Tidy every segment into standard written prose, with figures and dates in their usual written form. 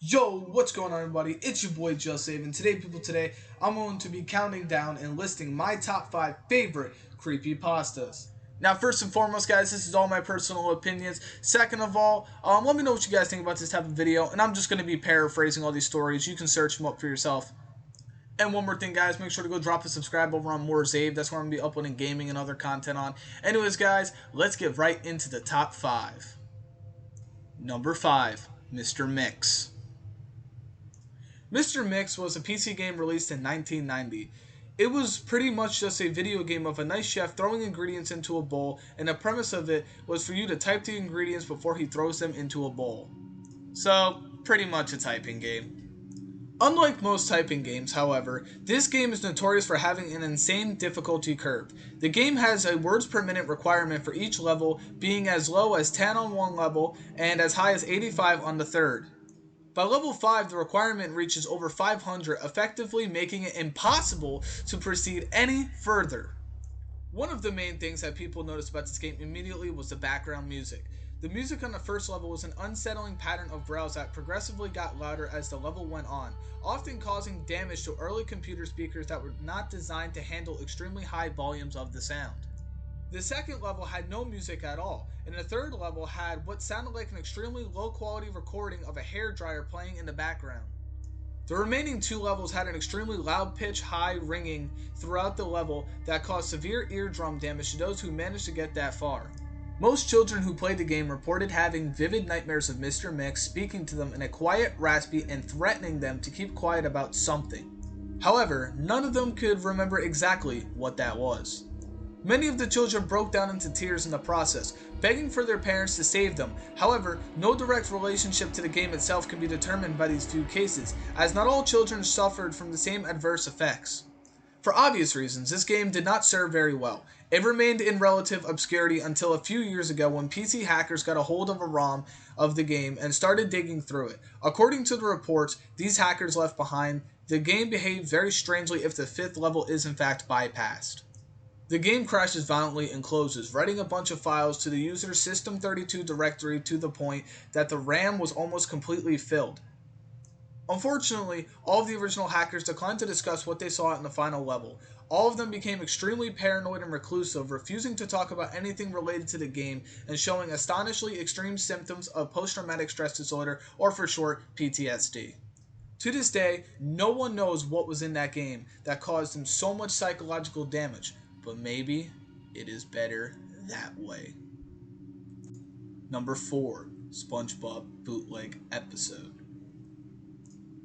Yo, what's going on, everybody? It's your boy Joseph, and today, I'm going to be counting down and listing my top 5 favorite creepypastas. Now, first and foremost, guys, this is all my personal opinions. Second of all, let me know what you guys think about this type of video, and I'm just going to be paraphrasing all these stories. You can search them up for yourself. And one more thing, guys, make sure to go drop a subscribe over on More Zave. That's where I'm going to be uploading gaming and other content on. Anyways, guys, let's get right into the top 5. Number 5, Mr. Mix. Mr. Mix was a PC game released in 1990. It was pretty much just a video game of a nice chef throwing ingredients into a bowl, and the premise of it was for you to type the ingredients before he throws them into a bowl. So, pretty much a typing game. Unlike most typing games, however, this game is notorious for having an insane difficulty curve. The game has a words per minute requirement for each level, being as low as 10 on one level and as high as 85 on the third. By level 5, the requirement reaches over 500, effectively making it impossible to proceed any further. One of the main things that people noticed about this game immediately was the background music. The music on the first level was an unsettling pattern of growls that progressively got louder as the level went on, often causing damage to early computer speakers that were not designed to handle extremely high volumes of the sound. The second level had no music at all, and the third level had what sounded like an extremely low quality recording of a hairdryer playing in the background. The remaining two levels had an extremely loud pitch high ringing throughout the level that caused severe eardrum damage to those who managed to get that far. Most children who played the game reported having vivid nightmares of Mr. Mix speaking to them in a quiet, raspy, and threatening them to keep quiet about something. However, none of them could remember exactly what that was. Many of the children broke down into tears in the process, begging for their parents to save them. However, no direct relationship to the game itself can be determined by these few cases, as not all children suffered from the same adverse effects. For obvious reasons, this game did not serve very well. It remained in relative obscurity until a few years ago when PC hackers got a hold of a ROM of the game and started digging through it. According to the reports these hackers left behind, the game behaved very strangely if the fifth level is in fact bypassed. The game crashes violently and closes, writing a bunch of files to the user's System32 directory to the point that the RAM was almost completely filled. Unfortunately, all of the original hackers declined to discuss what they saw in the final level. All of them became extremely paranoid and reclusive, refusing to talk about anything related to the game and showing astonishingly extreme symptoms of post-traumatic stress disorder, or for short, PTSD. To this day, no one knows what was in that game that caused them so much psychological damage, but maybe it is better that way. Number 4, SpongeBob Bootleg Episode.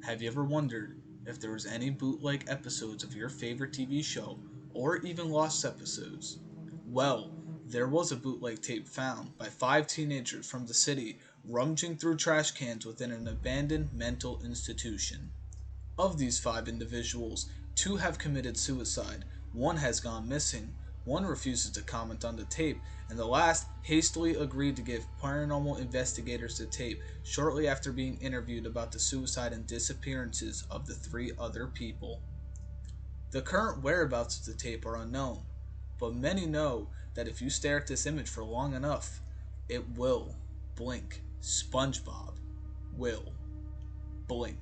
Have you ever wondered if there was any bootleg episodes of your favorite TV show, or even lost episodes? Well, there was a bootleg tape found by 5 teenagers from the city rummaging through trash cans within an abandoned mental institution. Of these 5 individuals, 2 have committed suicide, 1 has gone missing, 1 refuses to comment on the tape, and the last hastily agreed to give paranormal investigators the tape shortly after being interviewed about the suicide and disappearances of the 3 other people. The current whereabouts of the tape are unknown, but many know that if you stare at this image for long enough, it will blink. SpongeBob will blink.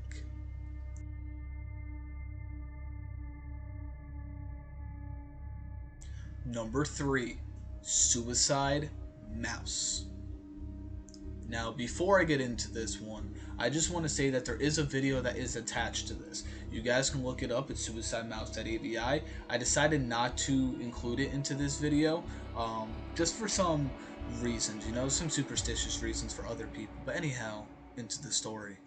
Number 3, Suicide Mouse. Now, before I get into this one, I just want to say that there is a video that is attached to this. You guys can look it up at suicidemouse.avi. I decided not to include it into this video, just for some reasons, some superstitious reasons for other people. But anyhow, into the story.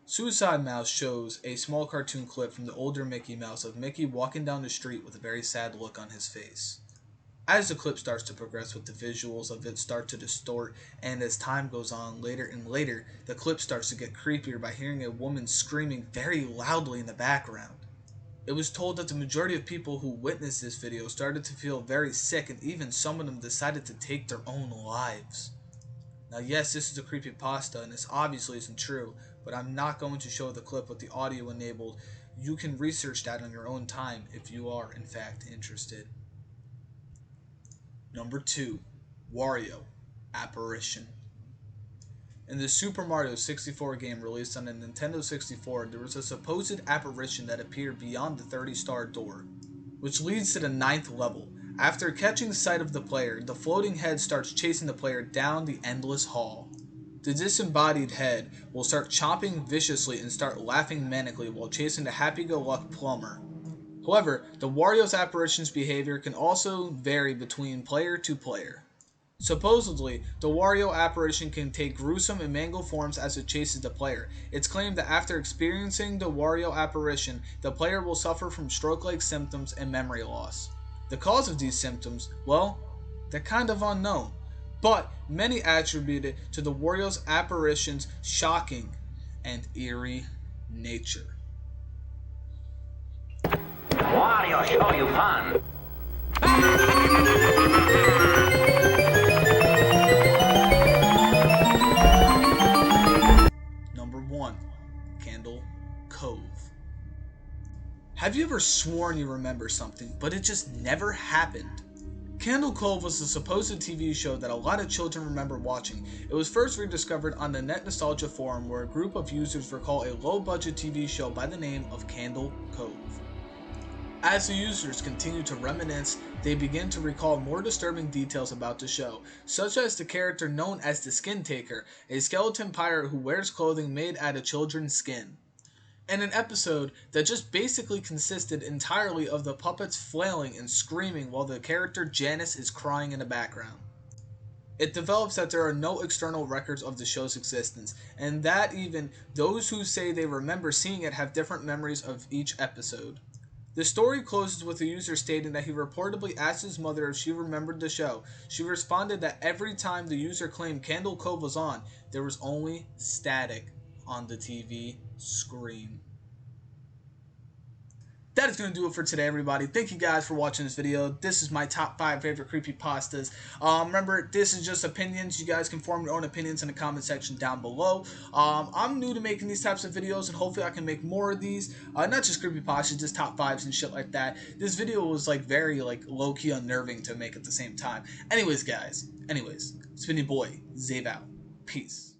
Suicide Mouse shows a small cartoon clip from the older Mickey Mouse of Mickey walking down the street with a very sad look on his face. As the clip starts to progress with the visuals of it start to distort, and as time goes on later and later, the clip starts to get creepier by hearing a woman screaming very loudly in the background. It was told that the majority of people who witnessed this video started to feel very sick, and even some of them decided to take their own lives. Now yes, this is a creepypasta and this obviously isn't true, but I'm not going to show the clip with the audio enabled. You can research that on your own time if you are in fact interested. Number 2, Wario Apparition. In the Super Mario 64 game released on the Nintendo 64, there was a supposed apparition that appeared beyond the 30-star door, which leads to the 9th level. After catching sight of the player, the floating head starts chasing the player down the endless hall. The disembodied head will start chomping viciously and start laughing manically while chasing the happy-go-lucky plumber. However, the Wario's apparition's behavior can also vary between player to player. Supposedly, the Wario apparition can take gruesome and mangled forms as it chases the player. It's claimed that after experiencing the Wario apparition, the player will suffer from stroke-like symptoms and memory loss. The cause of these symptoms, well, they're kind of unknown, but many attribute it to the Wario's apparition's shocking and eerie nature. Wario show you fun. Number 1. Candle Cove. Have you ever sworn you remember something, but it just never happened? Candle Cove was a supposed TV show that a lot of children remember watching. It was first rediscovered on the Net Nostalgia forum, where a group of users recall a low-budget TV show by the name of Candle Cove. As the users continue to reminisce, they begin to recall more disturbing details about the show, such as the character known as the Skin Taker, a skeleton pirate who wears clothing made out of children's skin. And an episode that just basically consisted entirely of the puppets flailing and screaming while the character Janice is crying in the background. It develops that there are no external records of the show's existence, and that even those who say they remember seeing it have different memories of each episode. The story closes with the user stating that he reportedly asked his mother if she remembered the show. She responded that every time the user claimed Candle Cove was on, there was only static on the TV screen. That is going to do it for today, everybody. Thank you guys for watching this video. This is my top 5 favorite creepypastas. Remember, this is just opinions. You guys can form your own opinions in the comment section down below. I'm new to making these types of videos, and hopefully I can make more of these. Not just creepypastas, just top 5s and shit like that. This video was very low-key unnerving to make at the same time. Anyways, guys. It's been your boy, Zave out. Peace.